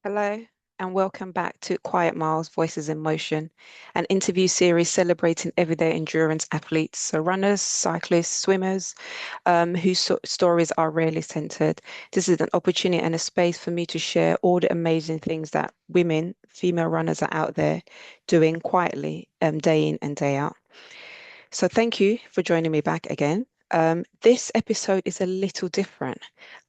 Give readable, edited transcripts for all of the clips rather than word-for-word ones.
Hello, and welcome back to Quiet Miles Voices in Motion, an interview series celebrating everyday endurance athletes, so runners, cyclists, swimmers, whose stories are rarely centered. This is an opportunity and a space for me to share all the amazing things that women, female runners are out there doing quietly, day in and day out. So thank you for joining me back again. This episode is a little different.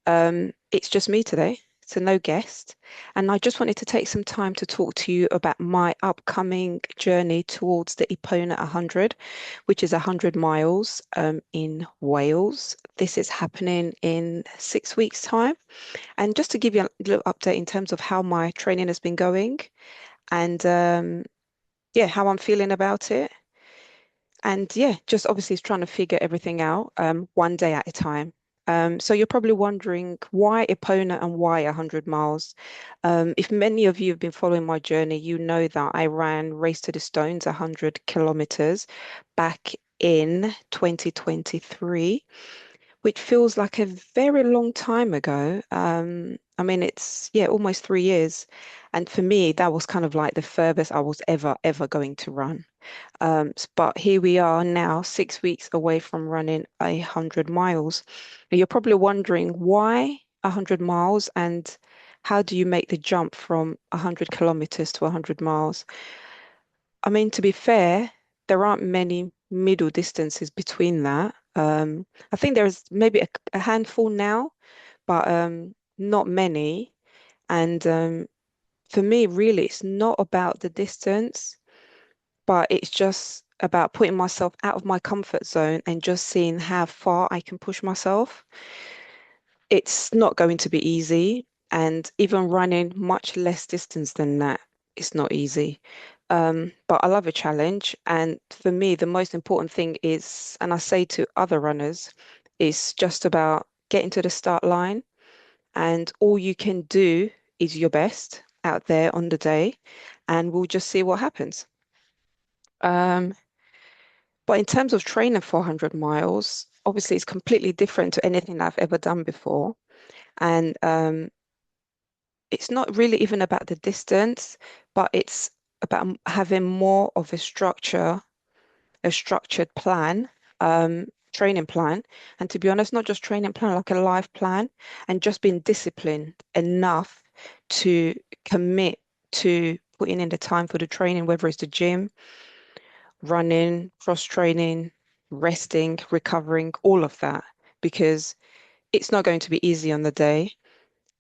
It's just me today, so no guest. And I just wanted to take some time to talk to you about my upcoming journey towards the Epona 100, which is 100 miles in Wales. This is happening in 6 weeks' time. And just to give you a little update in terms of how my training has been going and yeah, how I'm feeling about it. And yeah, just obviously is trying to figure everything out one day at a time. So you're probably wondering why Epona and why 100 miles? If many of you have been following my journey, you know that I ran Race to the Stones 100 kilometers back in 2023, which feels like a very long time ago. I mean, it's, yeah, almost 3 years. And for me, that was kind of like the furthest I was ever going to run. But here we are now, 6 weeks away from running 100 miles. And you're probably wondering why 100 miles and how do you make the jump from 100 kilometers to 100 miles? I mean, to be fair, there aren't many middle distances between that. I think there's maybe a handful now, but not many. And for me, really, it's not about the distance, but it's just about putting myself out of my comfort zone and just seeing how far I can push myself. It's not going to be easy, and even running much less distance than that, it's not easy. But I love a challenge, and for me, the most important thing is, and I say to other runners, is just about getting to the start line, and all you can do is your best out there on the day, and we'll just see what happens. Um, But in terms of training 400 miles, obviously it's completely different to anything I've ever done before. And it's not really even about the distance, but it's about having more of a structure, a structured plan, training plan. And to be honest, not just training plan, like a life plan, and just being disciplined enough to commit to putting in the time for the training, whether it's the gym, running, cross training, resting, recovering, all of that, because it's not going to be easy on the day.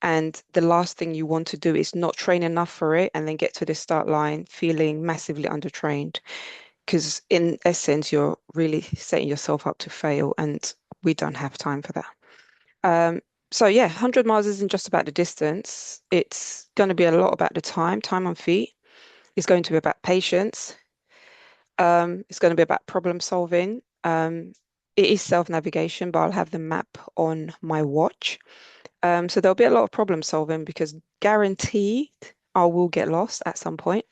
And the last thing you want to do is not train enough for it and then get to the start line feeling massively undertrained. Because in essence, you're really setting yourself up to fail, and we don't have time for that. Um, so yeah, 100 miles isn't just about the distance. It's going to be a lot about the time on feet. It's going to be about patience. It's going to be about problem solving. It is self-navigation, but I'll have the map on my watch. So there'll be a lot of problem solving because guaranteed I will get lost at some point,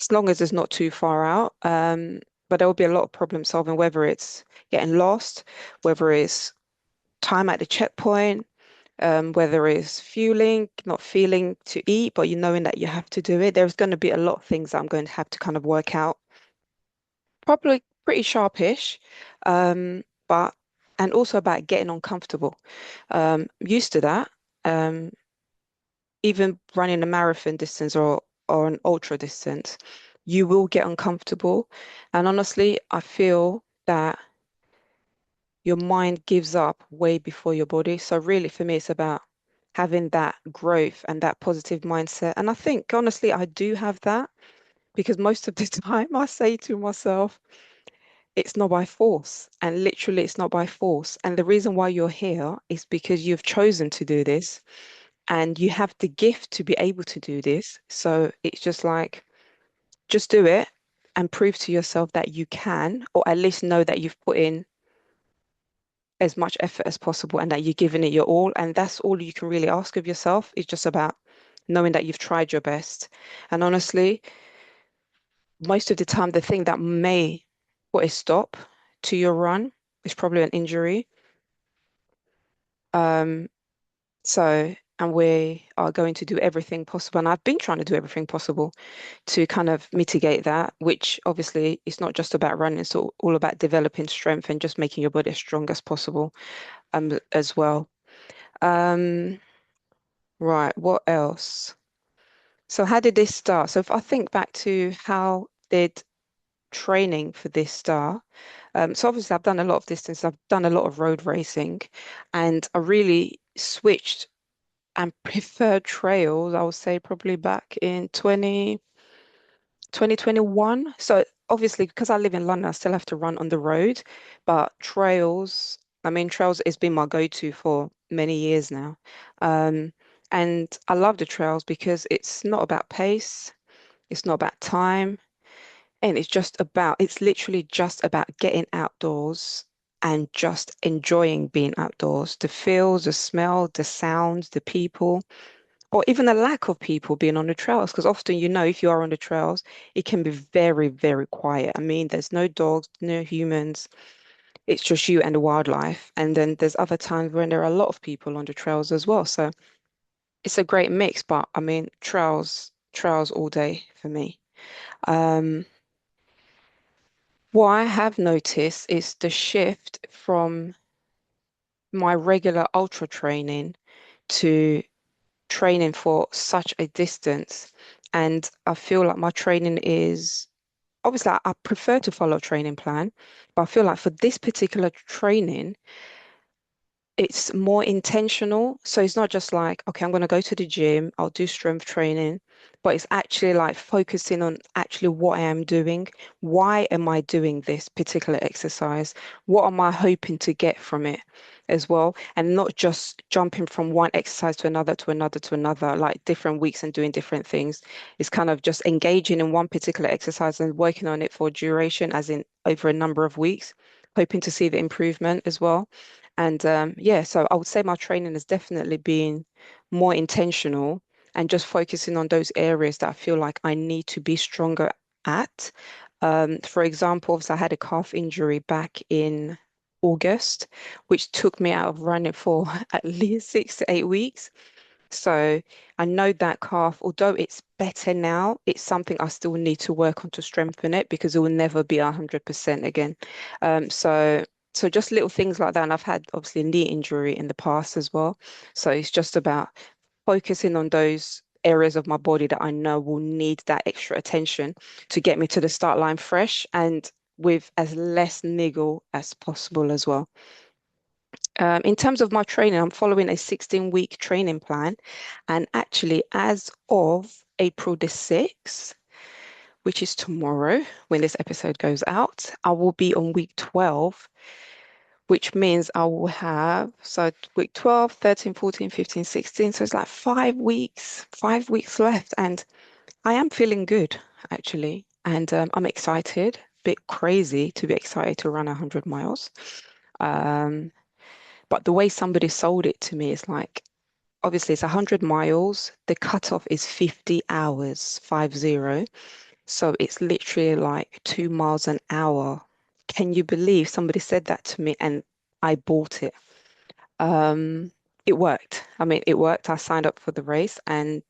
as long as it's not too far out. But there will be a lot of problem solving, whether it's getting lost, whether it's time at the checkpoint, whether it's fueling, not feeling to eat, but you knowing that you have to do it. There's going to be a lot of things that I'm going to have to kind of work out, probably pretty sharpish, but and also about getting uncomfortable. Used to that. Um, Even running a marathon distance or an ultra distance, you will get uncomfortable. And honestly, I feel that your mind gives up way before your body. So really, for me, it's about having that growth and that positive mindset. And I think honestly, I do have that because most of the time I say to myself, it's not by force. And literally, it's not by force. And the reason why you're here is because you've chosen to do this and you have the gift to be able to do this. So it's just like, just do it and prove to yourself that you can, or at least know that you've put in as much effort as possible and that you're giving it your all. And that's all you can really ask of yourself. It's just about knowing that you've tried your best. And honestly, most of the time, the thing that may put a stop to your run is probably an injury. Um, so and we are going to do everything possible. And I've been trying to do everything possible to kind of mitigate that, which obviously is not just about running, it's all about developing strength and just making your body as strong as possible as well. Um, right, what else? So how did this start? So if I think back to how did training for this start, so obviously I've done a lot of distance, I've done a lot of road racing, and I really switched and preferred trails, I would say probably back in 2021. So obviously, because I live in London, I still have to run on the road, but trails, I mean, trails has been my go-to for many years now. Um, and I love the trails because it's not about pace, it's not about time, and it's literally just about getting outdoors and just enjoying being outdoors. The feels, the smell, the sounds, the people or even the lack of people being on the trails. Because often, if you are on the trails, it can be very, very quiet. I mean, there's no dogs, no humans. It's just you and the wildlife. And then there's other times when there are a lot of people on the trails as well. So it's a great mix. But I mean, trails all day for me. Um, what I have noticed is the shift from my regular ultra training to training for such a distance. And I feel like my training is obviously I prefer to follow a training plan, but I feel like for this particular training, it's more intentional. So it's not just like, okay, I'm going to go to the gym, I'll do strength training, but it's actually like focusing on actually what I am doing. Why am I doing this particular exercise? What am I hoping to get from it as well? And not just jumping from one exercise to another, to another, to another, like different weeks and doing different things. It's kind of just engaging in one particular exercise and working on it for duration, as in over a number of weeks, hoping to see the improvement as well. And yeah, so I would say my training has definitely been more intentional and just focusing on those areas that I feel like I need to be stronger at. For example, so I had a calf injury back in August, which took me out of running for at least 6 to 8 weeks. So I know that calf, although it's better now, it's something I still need to work on to strengthen it because it will never be 100% again. So just little things like that. And I've had obviously a knee injury in the past as well. So it's just about focusing on those areas of my body that I know will need that extra attention to get me to the start line fresh and with as less niggle as possible as well. In terms of my training, I'm following a 16-week training plan. And actually, as of April the 6th, which is tomorrow when this episode goes out, I will be on week 12, which means I will have, so week 12, 13, 14, 15, 16. So it's like 5 weeks, 5 weeks left. And I am feeling good, actually. And I'm excited, bit crazy to be excited to run 100 miles. Um, but the way somebody sold it to me is like, obviously it's 100 miles. The cutoff is 50 hours, 50. So it's literally like 2 miles an hour. Can you believe somebody said that to me and I bought it? Um, it worked. I mean, it worked. I signed up for the race and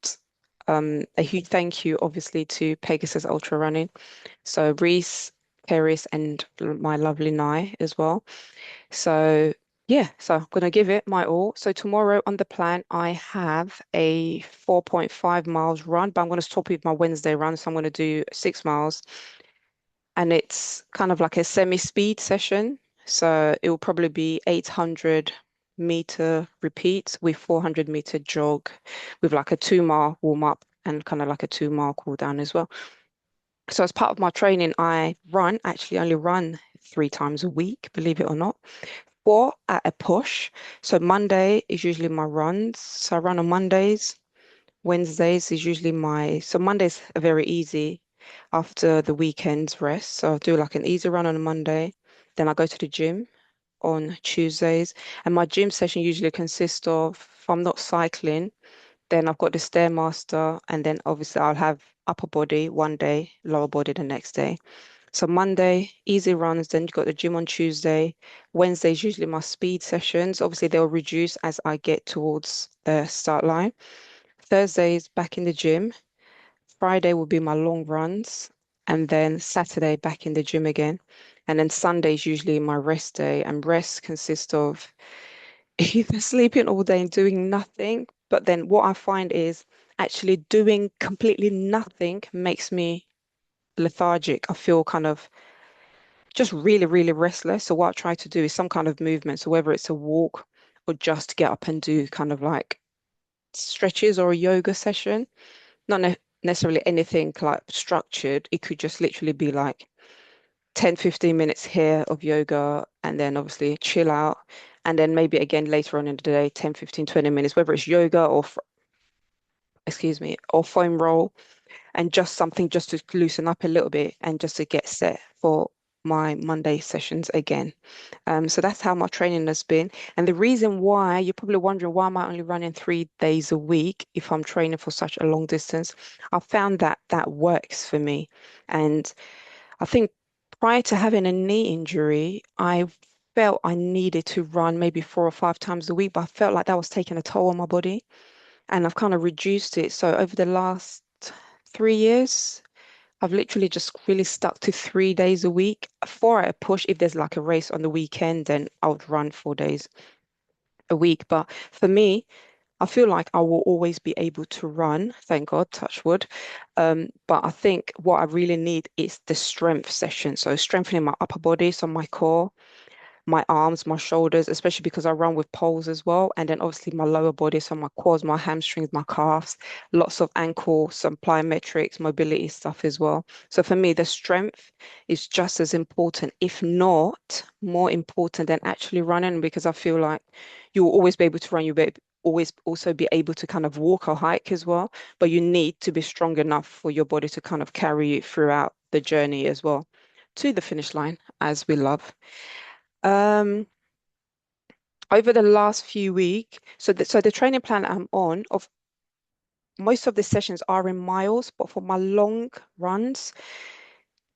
a huge thank you, obviously, to Pegasus Ultra Running. So Reese, Paris, and my lovely Nye as well. So yeah, so I'm gonna give it my all. So tomorrow on the plan, I have a 4.5 miles run, but I'm gonna stop with my Wednesday run. So I'm gonna do 6 miles, and it's kind of like a semi-speed session. So it will probably be 800-meter repeat with 400-meter jog, with like a 2 mile warm up and kind of like a 2 mile cool down as well. So as part of my training, actually only run 3 times a week, believe it or not, or at a push. So Monday is usually my runs. So I run on Mondays. Wednesdays is usually so Mondays are very easy after the weekend's rest. So I'll do like an easy run on a Monday. Then I go to the gym on Tuesdays. And my gym session usually consists of, if I'm not cycling, then I've got the Stairmaster. And then obviously I'll have upper body one day, lower body the next day. So Monday, easy runs, then you've got the gym on Tuesday. Wednesday's usually my speed sessions. Obviously, they'll reduce as I get towards the start line. Thursday's back in the gym. Friday will be my long runs. And then Saturday back in the gym again. And then Sunday's usually my rest day. And rest consists of either sleeping all day and doing nothing. But then what I find is actually doing completely nothing makes me lethargic. I feel kind of just really, really restless. So what I try to do is some kind of movement. So whether it's a walk or just get up and do kind of like stretches or a yoga session, not necessarily anything like structured. It could just literally be like 10, 15 minutes here of yoga and then obviously chill out. And then maybe again later on in the day, 10, 15, 20 minutes, whether it's yoga or, excuse me, or foam roll and just something just to loosen up a little bit and just to get set for my Monday sessions again. So that's how my training has been. And the reason why, you're probably wondering why am I only running 3 days a week if I'm training for such a long distance? I found that that works for me. And I think prior to having a knee injury, I felt I needed to run maybe 4 or 5 times a week, but I felt like that was taking a toll on my body. And I've kind of reduced it. So over the last 3 years, I've literally just really stuck to 3 days a week. Four at a push, if there's like a race on the weekend, then I would run 4 days a week. But for me, I feel like I will always be able to run, thank God, touch wood. But I think what I really need is the strength session. So strengthening my upper body, so my core, my arms, my shoulders, especially because I run with poles as well. And then obviously my lower body, so my quads, my hamstrings, my calves, lots of ankle, some plyometrics, mobility stuff as well. So for me, the strength is just as important, if not more important than actually running, because I feel like you will always be able to run, you'll be always also be able to kind of walk or hike as well, but you need to be strong enough for your body to kind of carry you throughout the journey as well to the finish line, as we love. Um, Over the last few weeks, so the training plan I'm on, of most of the sessions are in miles, but for my long runs,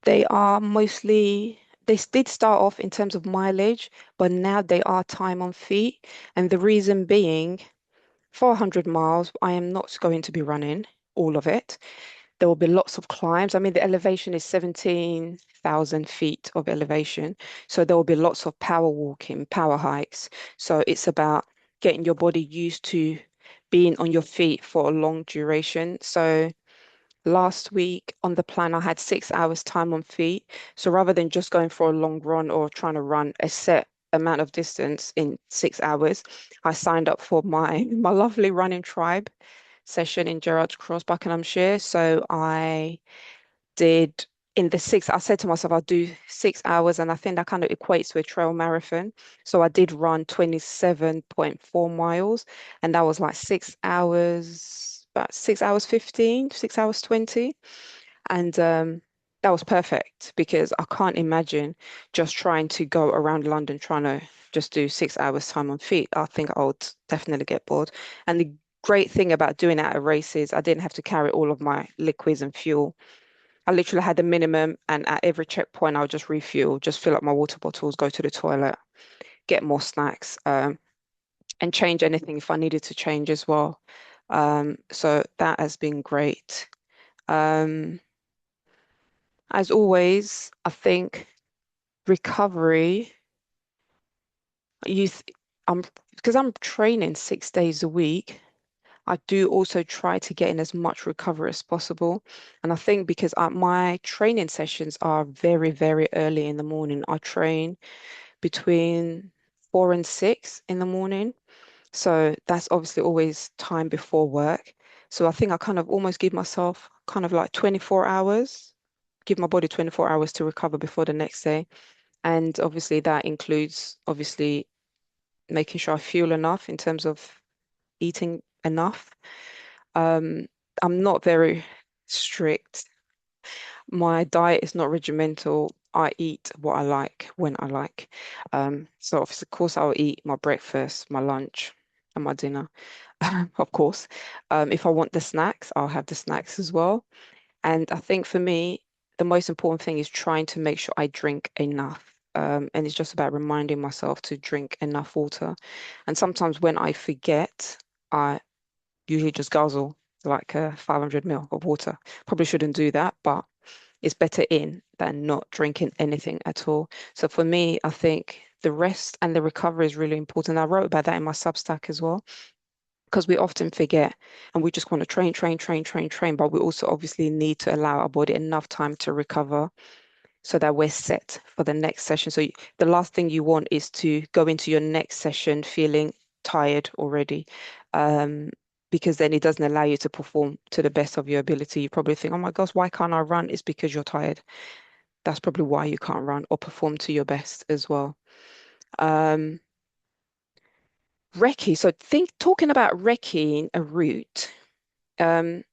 they are mostly did start off in terms of mileage, but now they are time on feet. And the reason being, 400 miles, I am not going to be running all of it. There will be lots of climbs. I mean, the elevation is 17,000 feet of elevation. So there will be lots of power walking, power hikes. So it's about getting your body used to being on your feet for a long duration. So last week on the plan, I had 6 hours time on feet. So rather than just going for a long run or trying to run a set amount of distance in 6 hours, I signed up for my my lovely running tribe session in Gerrard's Cross, Buckinghamshire. So I did in the six, I said to myself, I'll do 6 hours, and I think that kind of equates to a trail marathon. So I did run 27.4 miles, and that was like 6 hours, about 6 hours 15, 6 hours 20. And that was perfect because I can't imagine just trying to go around London trying to just do 6 hours time on feet. I think I would definitely get bored. And the great thing about doing it at a race is I didn't have to carry all of my liquids and fuel. I literally had the minimum, and at every checkpoint, I'll just refuel, just fill up my water bottles, go to the toilet, get more snacks, and change anything if I needed to change as well. So that has been great. Um, as always, I think recovery, you th I'm because I'm training 6 days a week. I do also try to get in as much recovery as possible. And I think because my training sessions are very, very early in the morning, I train between 4 and 6 in the morning. So that's obviously always time before work. So I think I kind of almost give myself kind of like 24 hours, give my body 24 hours to recover before the next day. And obviously that includes obviously making sure I fuel enough in terms of eating enough. Um, I'm not very strict. My diet is not regimental. I eat what I like when I like. So of course I'll eat my breakfast, my lunch, and my dinner, of course. If I want the snacks, I'll have the snacks as well. And I think for me, the most important thing is trying to make sure I drink enough. And it's just about reminding myself to drink enough water. And sometimes when I forget, I usually just guzzle like 500 ml of water. Probably shouldn't do that, but it's better in than not drinking anything at all. So for me, I think the rest and the recovery is really important. I wrote about that in my Substack as well, because we often forget and we just want to train, train, train, train, train, but we also obviously need to allow our body enough time to recover so that we're set for the next session. So the last thing you want is to go into your next session feeling tired already, um, because then it doesn't allow you to perform to the best of your ability. You probably think, oh my gosh, why can't I run? It's because you're tired. That's probably why you can't run or perform to your best as well. Um, Recce. So think talking about recceing a route. Um,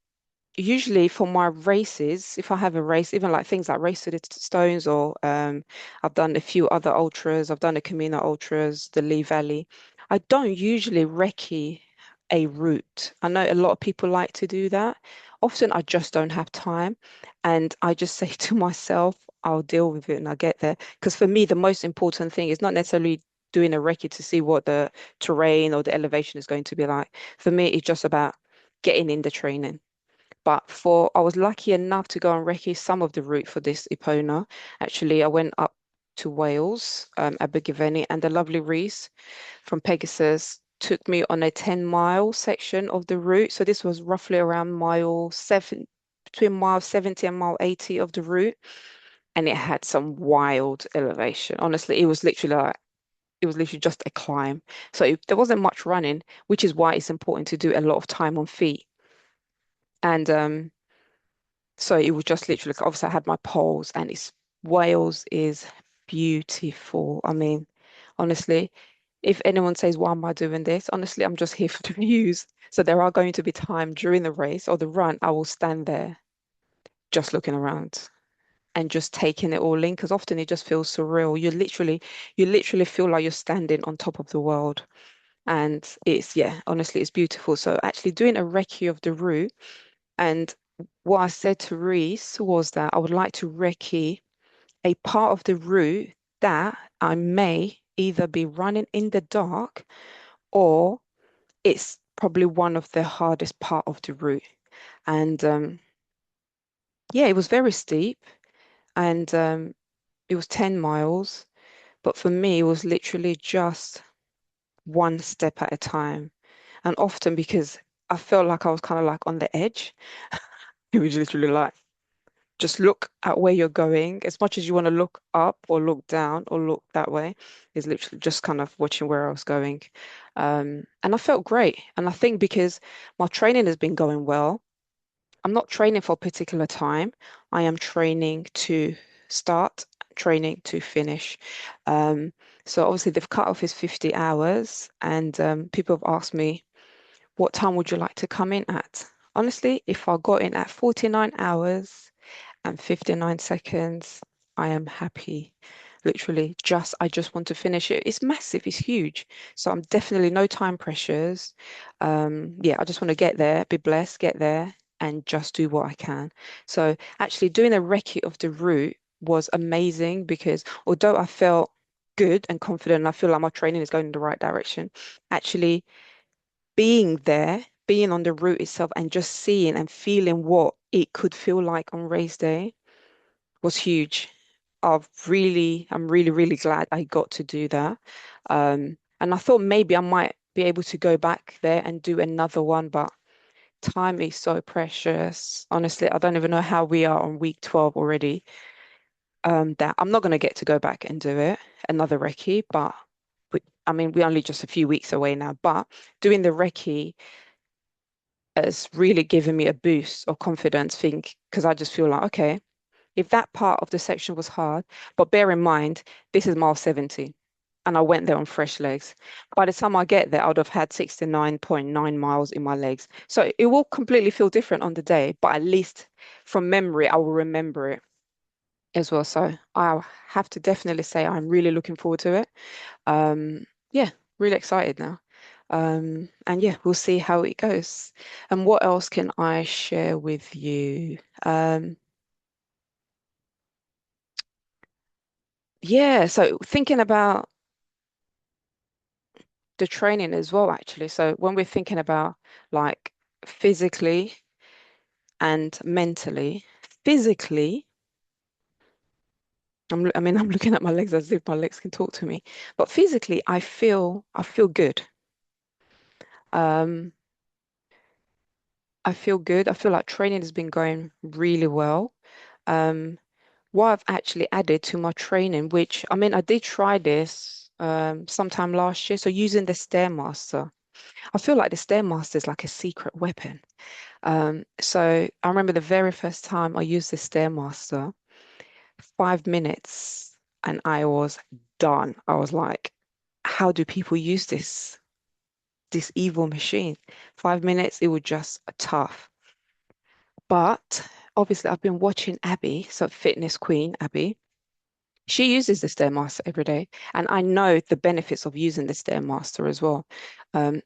Usually for my races, if I have a race, even like things like Race to the Stones, or I've done a few other ultras, I've done the Camino Ultras, the Lee Valley. I don't usually recce a route. I know a lot of people like to do that. Often I just don't have time, and I just say to myself, I'll deal with it and I'll get there. Because for me, the most important thing is not necessarily doing a recce to see what the terrain or the elevation is going to be like. For me, it's just about getting in the training. But for I was lucky enough to go and recce some of the route for this Epona. Actually, I went up to Wales, Abergavenny, and the lovely Reese from Pegasus took me on a 10-mile section of the route. So this was roughly around mile seven, between mile 70 and mile 80 of the route. And it had some wild elevation. Honestly, it was literally just a climb. So there wasn't much running, which is why it's important to do a lot of time on feet. And so it was just literally, like, obviously I had my poles, and it's Wales is beautiful. I mean, honestly, if anyone says, why am I doing this? Honestly, I'm just here for the views. So there are going to be time during the race or the run, I will stand there just looking around and just taking it all in, because often it just feels surreal. You literally feel like you're standing on top of the world. And it's, yeah, honestly, it's beautiful. So actually doing a recce of the route, and what I said to Reese was that I would like to recce a part of the route that I may either be running in the dark, or it's probably one of the hardest part of the route. And yeah, it was very steep, and it was 10 miles. But for me, it was literally just one step at a time. And often because I felt like I was kind of like on the edge, it was literally like, just look at where you're going. As much as you want to look up or look down or look that way, is literally just kind of watching where I was going. And I felt great. And I think because my training has been going well, I'm not training for a particular time. I am training to start, training to finish. Um, so obviously they've cut off his 50 hours, and people have asked me, what time would you like to come in at? Honestly, if I got in at 49 hours and 59 seconds, I am happy. Literally, I just want to finish it. It's massive, it's huge. So I'm definitely no time pressures. Yeah, I just want to get there, be blessed, get there, and just do what I can. So actually doing a recce of the route was amazing, because although I felt good and confident, and I feel like my training is going in the right direction, actually being there, being on the route itself and just seeing and feeling what it could feel like on race day was huge. I'm really, really glad I got to do that. And I thought maybe I might be able to go back there and do another one, but time is so precious. Honestly, I don't even know how we are on week 12 already. That I'm not going to get to go back and do it, another recce, but I mean, we're only just a few weeks away now, but doing the recce has really given me a boost of confidence, think, because I just feel like, okay, if that part of the section was hard, but bear in mind, this is mile 70, and I went there on fresh legs. By the time I get there, I would have had 69.9 miles in my legs. So it will completely feel different on the day, but at least from memory, I will remember it as well. So I have to definitely say I'm really looking forward to it. Yeah, really excited now. And yeah, we'll see how it goes. And what else can I share with you? Um, Yeah, so thinking about the training as well, actually. So when we're thinking about like physically and mentally, physically, I mean, I'm looking at my legs as if my legs can talk to me, but physically, I feel good. Um, I feel good. I feel like training has been going really well. Um, what I've actually added to my training, which I mean, I did try this sometime last year. So using the Stairmaster, I feel like the Stairmaster is like a secret weapon. So I remember the very first time I used the Stairmaster, 5 minutes, and I was done. I was like, how do people use this evil machine? 5 minutes, it was just tough. But obviously, I've been watching Abby, so fitness queen Abby. She uses the Stairmaster every day, and I know the benefits of using the Stairmaster as well.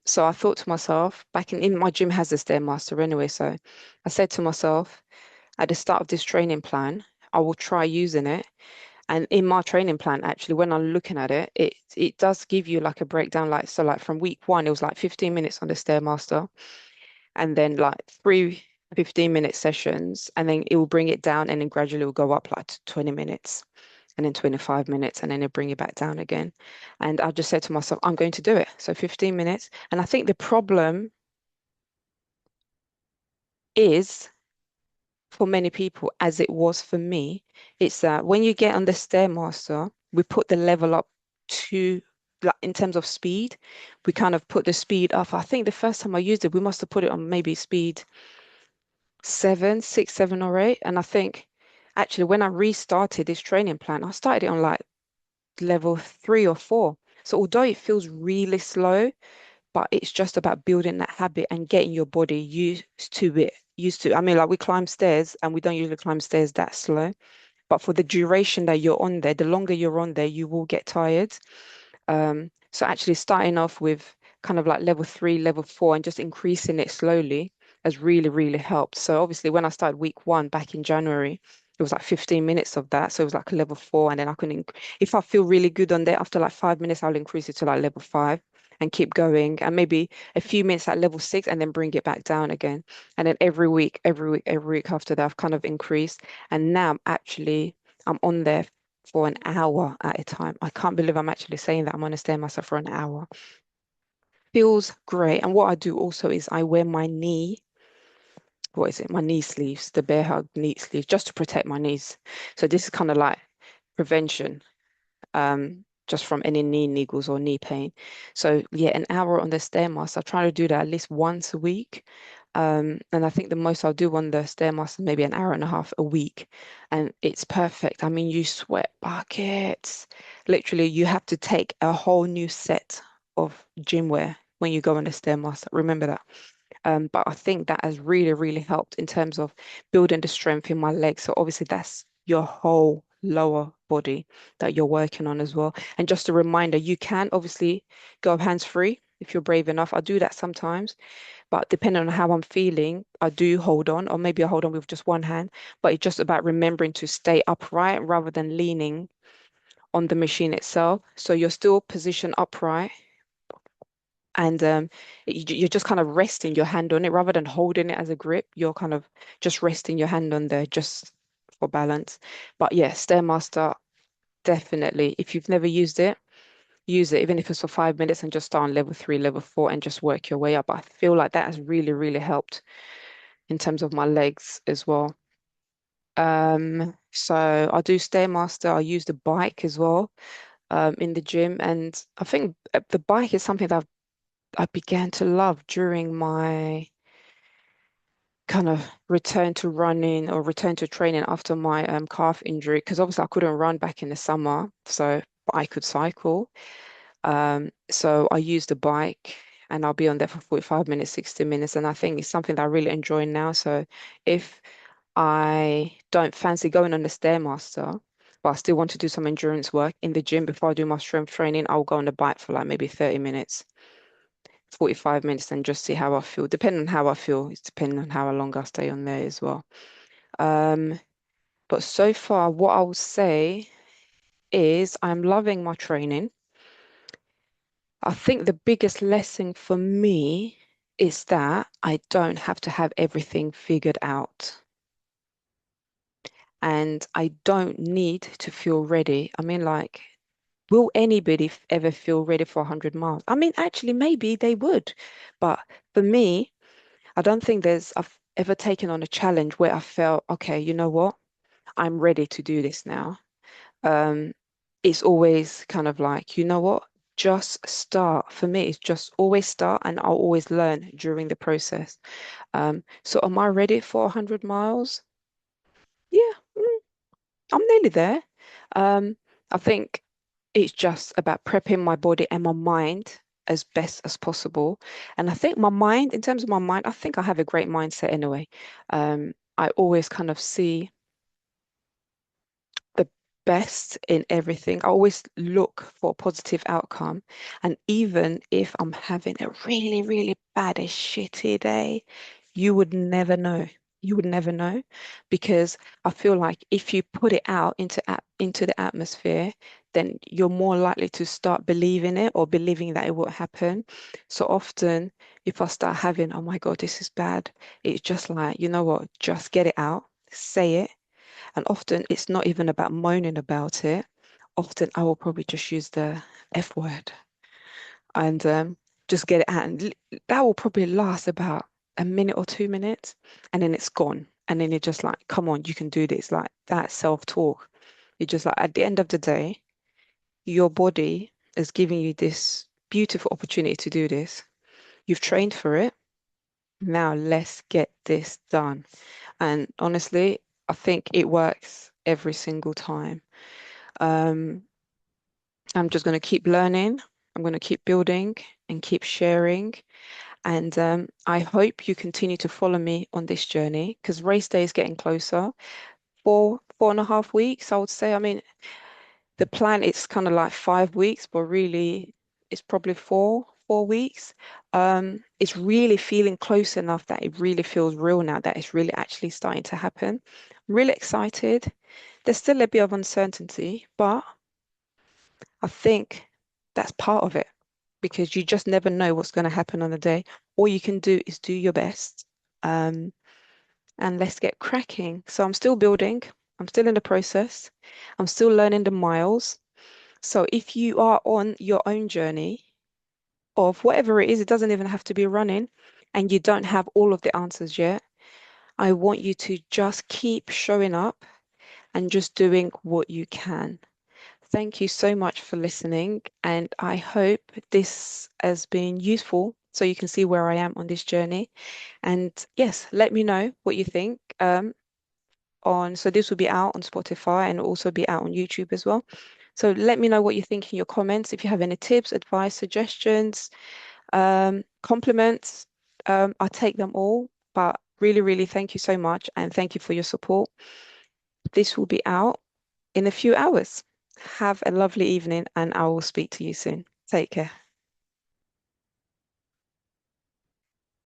So I thought to myself, in my gym has the Stairmaster anyway. So I said to myself, at the start of this training plan, I will try using it. And in my training plan, actually, when I'm looking at it, it does give you like a breakdown. Like so, like from week one, it was like 15 minutes on the Stairmaster, and then like three 15-minute sessions, and then it will bring it down, and then gradually it will go up like to 20 minutes, and then 25 minutes, and then it'll bring it back down again. And I just said to myself, I'm going to do it. So 15 minutes. And I think the problem is for many people, as it was for me, it's that when you get on the Stairmaster, we put the level up to, like, in terms of speed, we kind of put the speed up. I think the first time I used it, we must have put it on maybe speed seven, six, seven, or eight. And I think actually when I restarted this training plan, I started it on like level 3 or 4. So although it feels really slow, but it's just about building that habit and getting your body used to it. Used to, I mean, like we climb stairs and we don't usually climb stairs that slow. But for the duration that you're on there, the longer you're on there, you will get tired. So actually starting off with kind of like level 3, level 4, and just increasing it slowly has really, really helped. So obviously when I started week one back in January, it was like 15 minutes of that. So it was like a level 4. And then I can, if I feel really good on there, after like 5 minutes, I'll increase it to like level 5 and keep going. And maybe a few minutes at level 6 and then bring it back down again. And then every week, every week, every week after that, I've kind of increased. And now I'm on there for an hour at a time. I can't believe I'm actually saying that I'm going to stay myself for an hour. Feels great. And what I do also is I wear what is it? My knee sleeves, the bear hug knee sleeves, just to protect my knees. So this is kind of like prevention, just from any knee niggles or knee pain. So yeah, an hour on the Stairmaster. I try to do that at least once a week. And I think the most I'll do on the Stairmaster, maybe an hour and a half a week. And it's perfect. I mean, you sweat buckets. Literally, you have to take a whole new set of gym wear when you go on the Stairmaster. Remember that. But I think that has really, really helped in terms of building the strength in my legs. So obviously that's your whole lower body that you're working on as well. And just a reminder, you can obviously go hands free if you're brave enough. I do that sometimes, but depending on how I'm feeling, I do hold on, or maybe I hold on with just one hand. But it's just about remembering to stay upright rather than leaning on the machine itself. So you're still positioned upright, and you're just kind of resting your hand on it rather than holding it as a grip. You're kind of just resting your hand on there just for balance. But yeah, Stairmaster, definitely. If you've never used it, use it, even if it's for 5 minutes, and just start on level 3, level 4, and just work your way up. I feel like that has really, really helped in terms of my legs as well. So I do Stairmaster. I use the bike as well in the gym, and I think the bike is something that I began to love during my kind of return to running or return to training after my calf injury, because obviously I couldn't run back in the summer, so but I could cycle. So I use the bike and I'll be on there for 45 minutes, 60 minutes, and I think it's something that I really enjoy now. So if I don't fancy going on the Stairmaster, but I still want to do some endurance work in the gym before I do my strength training, I'll go on the bike for like maybe 30 minutes. 45 minutes and just see how I feel. Depending on how I feel, it's depending on how long I stay on there as well. Um, but so far, what I will say is I'm loving my training. I think the biggest lesson for me is that I don't have to have everything figured out. And I don't need to feel ready. I mean, like, will anybody ever feel ready for 100 miles? I mean, actually, maybe they would. But for me, I don't think I've ever taken on a challenge where I felt, okay, you know what? I'm ready to do this now. Um, it's always kind of like, you know what? Just start. For me, it's just always start and I'll always learn during the process. So am I ready for 100 miles? Yeah, I'm nearly there. Um, I think it's just about prepping my body and my mind as best as possible. And I think my mind, in terms of my mind, I think I have a great mindset anyway. I always kind of see the best in everything. I always look for a positive outcome. And even if I'm having a really, really bad and shitty day, you would never know. You would never know because I feel like if you put it out into the atmosphere, then you're more likely to start believing it or believing that it will happen. So often, if I start having, oh my God, this is bad, it's just like, you know what, just get it out, say it, and often it's not even about moaning about it. Often I will probably just use the F word and just get it out. And that will probably last about a minute or 2 minutes and then it's gone. And then you're just like, come on, you can do this. Like that self-talk. You're just like, at the end of the day, your body is giving you this beautiful opportunity to do this. You've trained for it. Now let's get this done. And honestly, I think it works every single time. Um, I'm just going to keep learning. I'm going to keep building and keep sharing. And I hope you continue to follow me on this journey because race day is getting closer. 4.5 weeks, I would say. I mean, the plan is kind of like 5 weeks, but really it's probably 4 weeks. It's really feeling close enough that it really feels real now, that it's really actually starting to happen. I'm really excited. There's still a bit of uncertainty, but I think that's part of it because you just never know what's going to happen on the day. All you can do is do your best. Um, and let's get cracking. So I'm still building, I'm still in the process, I'm still learning the miles. So if you are on your own journey of whatever it is, it doesn't even have to be running, and you don't have all of the answers yet, I want you to just keep showing up and just doing what you can. Thank you so much for listening, and I hope this has been useful so you can see where I am on this journey. And yes, let me know what you think. So this will be out on Spotify and also be out on YouTube as well. So let me know what you think in your comments. If you have any tips, advice, suggestions, compliments, I take them all. But really, really thank you so much and thank you for your support. This will be out in a few hours. Have a lovely evening and I will speak to you soon. Take care.